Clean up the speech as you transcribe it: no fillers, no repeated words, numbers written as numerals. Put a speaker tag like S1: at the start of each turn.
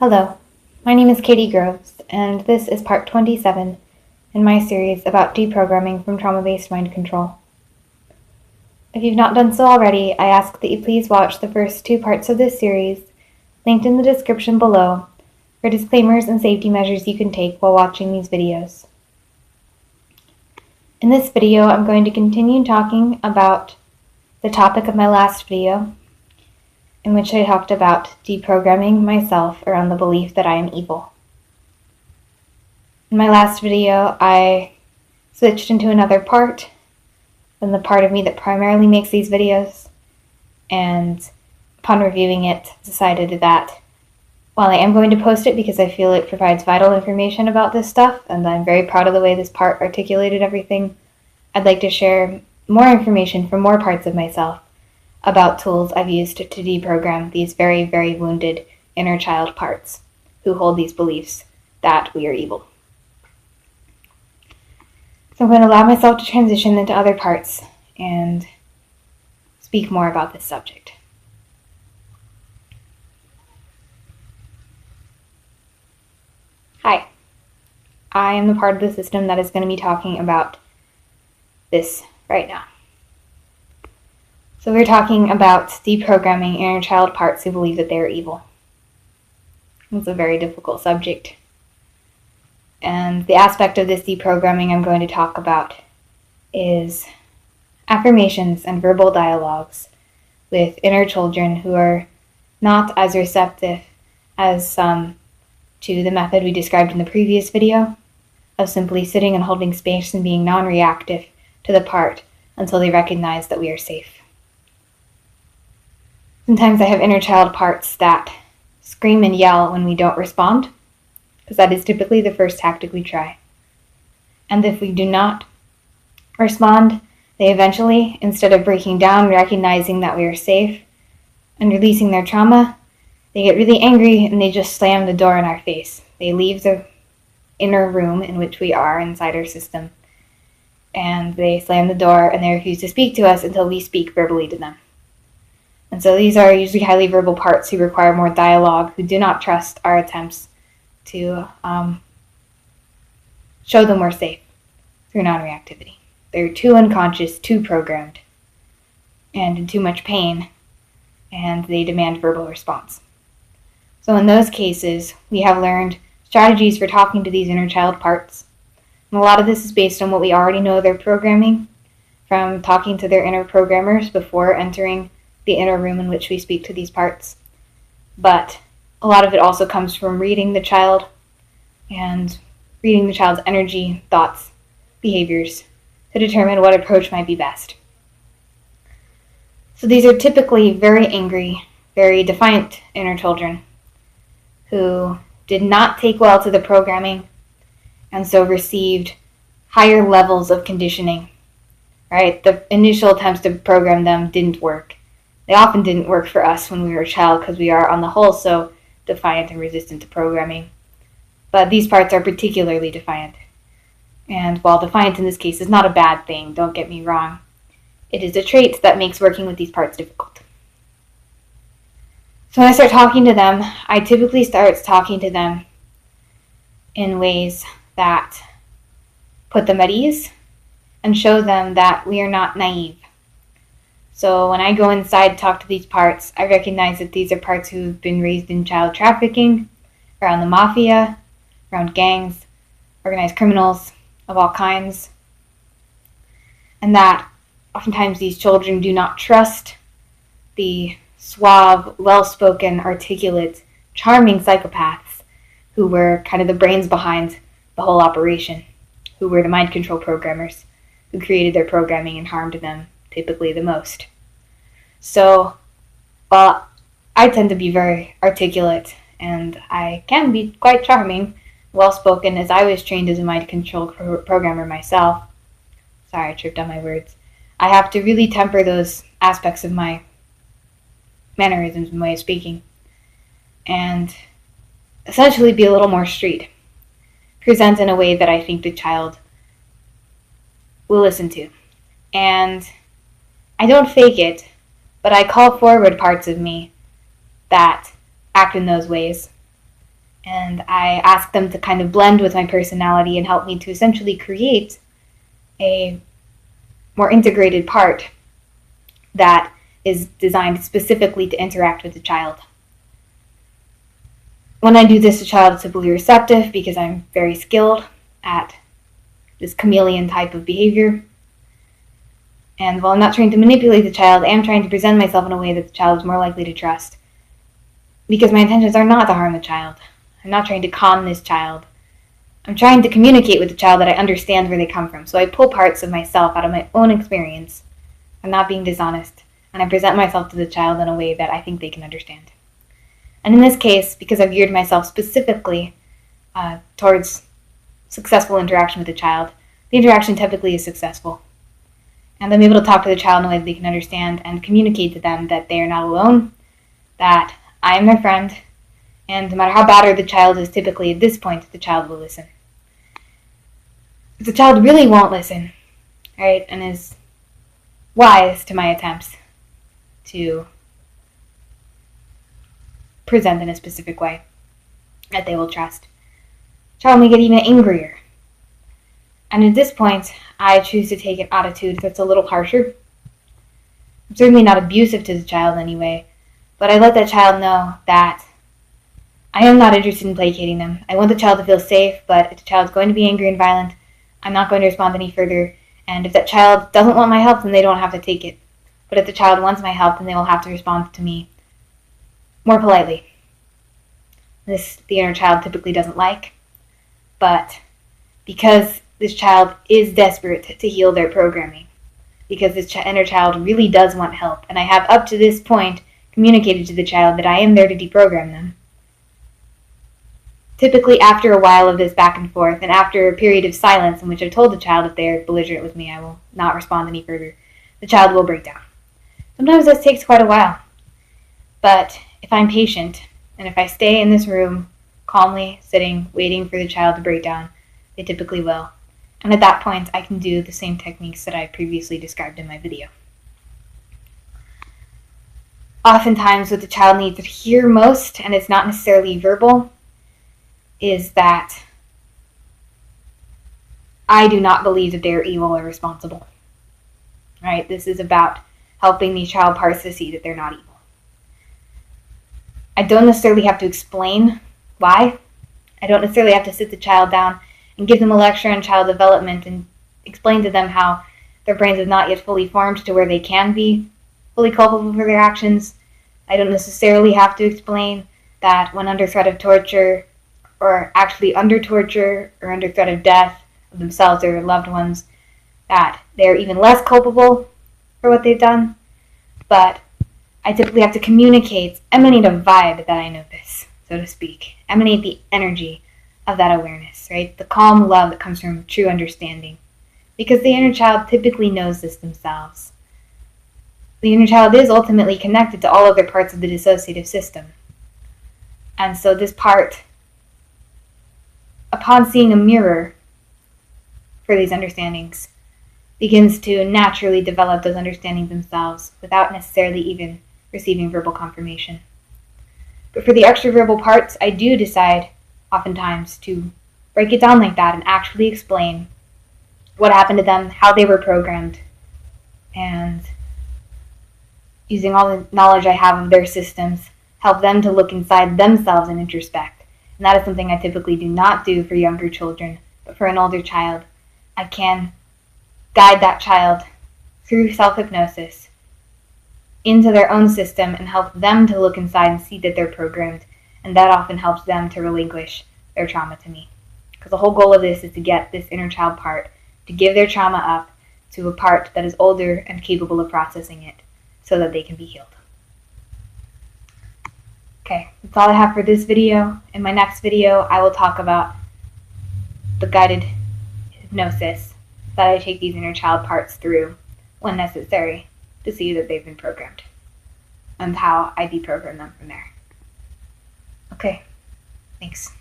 S1: Hello, my name is Katie Groves, and this is part 27 in my series about deprogramming from trauma-based mind control. If you've not done so already, I ask that you please watch the first two parts of this series, linked in the description below, for disclaimers and safety measures you can take while watching these videos. In this video, I'm going to continue talking about the topic of my last video, in which I talked about deprogramming myself around the belief that I am evil. In my last video, I switched into another part than the part of me that primarily makes these videos, and upon reviewing it, decided that while I am going to post it because I feel it provides vital information about this stuff, and I'm very proud of the way this part articulated everything, I'd like to share more information from more parts of myself about tools I've used to deprogram these very, very wounded inner child parts who hold these beliefs that we are evil. So I'm going to allow myself to transition into other parts and speak more about this subject. Hi, I am the part of the system that is going to be talking about this right now. So we're talking about deprogramming inner child parts who believe that they are evil. It's a very difficult subject. And the aspect of this deprogramming I'm going to talk about is affirmations and verbal dialogues with inner children who are not as receptive as some to the method we described in the previous video of simply sitting and holding space and being non-reactive to the part until they recognize that we are safe. Sometimes I have inner child parts that scream and yell when we don't respond, because that is typically the first tactic we try. And if we do not respond, they eventually, instead of breaking down, recognizing that we are safe, and releasing their trauma, they get really angry and they just slam the door in our face. They leave the inner room in which we are inside our system, and they slam the door and they refuse to speak to us until we speak verbally to them. And so these are usually highly verbal parts who require more dialogue, who do not trust our attempts to show them we're safe through non-reactivity. They're too unconscious, too programmed, and in too much pain, and they demand verbal response. So in those cases, we have learned strategies for talking to these inner child parts. And a lot of this is based on what we already know they're programming from talking to their inner programmers before entering the inner room in which we speak to these parts. But a lot of it also comes from reading the child and reading the child's energy, thoughts, behaviors to determine what approach might be best. So these are typically very angry, very defiant inner children who did not take well to the programming and so received higher levels of conditioning. Right? The initial attempts to program them didn't work. They often didn't work for us when we were a child because we are, on the whole, so defiant and resistant to programming. But these parts are particularly defiant. And while defiant in this case is not a bad thing, don't get me wrong, it is a trait that makes working with these parts difficult. So when I start talking to them, I typically start talking to them in ways that put them at ease and show them that we are not naive. So when I go inside to talk to these parts, I recognize that these are parts who've been raised in child trafficking, around the mafia, around gangs, organized criminals of all kinds, and that oftentimes these children do not trust the suave, well-spoken, articulate, charming psychopaths who were kind of the brains behind the whole operation, who were the mind control programmers who created their programming and harmed them typically the most. So, while I tend to be very articulate and I can be quite charming, well-spoken, as I was trained as a mind control programmer myself, sorry, I tripped on my words, I have to really temper those aspects of my mannerisms and way of speaking and essentially be a little more street, present in a way that I think the child will listen to. And I don't fake it, but I call forward parts of me that act in those ways And I ask them to kind of blend with my personality and help me to essentially create a more integrated part that is designed specifically to interact with the child. When I do this, the child is typically receptive because I'm very skilled at this chameleon type of behavior. And while I'm not trying to manipulate the child, I am trying to present myself in a way that the child is more likely to trust. Because my intentions are not to harm the child. I'm not trying to con this child. I'm trying to communicate with the child that I understand where they come from. So I pull parts of myself out of my own experience. I'm not being dishonest. And I present myself to the child in a way that I think they can understand. And in this case, because I've geared myself specifically towards successful interaction with the child, the interaction typically is successful. And I'm able to talk to the child in a way that they can understand and communicate to them that they are not alone, that I am their friend, and no matter how battered the child is, typically at this point, the child will listen. If the child really won't listen, right, and is wise to my attempts to present in a specific way that they will trust, the child may get even angrier. And at this point, I choose to take an attitude that's a little harsher. I'm certainly not abusive to the child in any way, but I let that child know that I am not interested in placating them. I want the child to feel safe, but if the child is going to be angry and violent, I'm not going to respond any further. And if that child doesn't want my help, then they don't have to take it. But if the child wants my help, then they will have to respond to me more politely. This the inner child typically doesn't like, but because this child is desperate to heal their programming, because this inner child really does want help, and I have up to this point communicated to the child that I am there to deprogram them. Typically after a while of this back and forth, and after a period of silence in which I've told the child if they are belligerent with me, I will not respond any further, the child will break down. Sometimes this takes quite a while, but if I'm patient, and if I stay in this room calmly, sitting, waiting for the child to break down, they typically will. And at that point, I can do the same techniques that I previously described in my video. Oftentimes, what the child needs to hear most, and it's not necessarily verbal, is that I do not believe that they are evil or responsible. Right? This is about helping these child parts to see that they're not evil. I don't necessarily have to explain why. I don't necessarily have to sit the child down and give them a lecture on child development and explain to them how their brains have not yet fully formed to where they can be fully culpable for their actions. I don't necessarily have to explain that when under threat of torture, or actually under torture, or under threat of death of themselves or their loved ones, that they're even less culpable for what they've done. But I typically have to communicate, emanate a vibe that I notice, so to speak. Emanate the energy of that awareness, right? The calm love that comes from true understanding. Because the inner child typically knows this themselves. The inner child is ultimately connected to all other parts of the dissociative system. And so this part, upon seeing a mirror for these understandings, begins to naturally develop those understandings themselves without necessarily even receiving verbal confirmation. But for the extraverbal parts, I do decide oftentimes to break it down like that and actually explain what happened to them, how they were programmed, and using all the knowledge I have of their systems, help them to look inside themselves and introspect. And that is something I typically do not do for younger children, but for an older child, I can guide that child through self-hypnosis into their own system and help them to look inside and see that they're programmed. And that often helps them to relinquish their trauma to me. Because the whole goal of this is to get this inner child part to give their trauma up to a part that is older and capable of processing it so that they can be healed. Okay, that's all I have for this video. In my next video, I will talk about the guided hypnosis that I take these inner child parts through when necessary to see that they've been programmed and how I deprogram them from there. Okay, thanks.